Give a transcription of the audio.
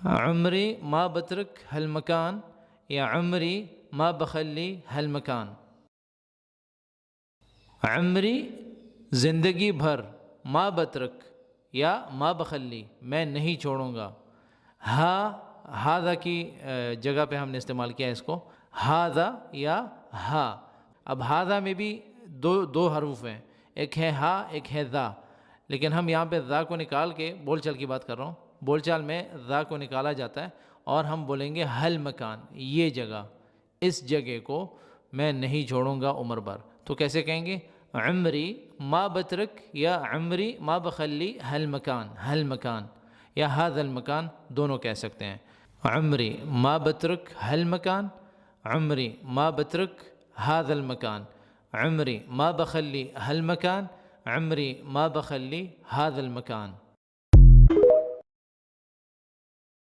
عمری ما بترک هالمكان یا عمری ما بخلی هالمكان. عمری زندگی بھر، ما بترک یا ما بخلی میں نہیں چھوڑوں گا. ہاذا کی جگہ پہ ہم نے استعمال کیا اس کو، ہاذا یا ہا. اب ہاذا میں بھی دو حروف ہیں، ایک ہے ہا ایک ہے ذا، لیکن ہم یہاں پہ ذا کو نکال کے، بول چال کی بات کر رہا ہوں، بول چال میں ذا کو نکالا جاتا ہے اور ہم بولیں گے ہل مکان، یہ جگہ، اس جگہ کو میں نہیں چھوڑوں گا عمر بھر. تو کیسے کہیں گے؟ عمری ما بترک یا عمری ما بخلی ہل مکان، ہل مکان یا هذا المکان دونوں کہہ سکتے ہیں. عمری ما بترک ہل مکان، عمری ما بترک هذا المکان، عمری ما بخلی ہل مکان، عمری ما بخلی هذا المکان.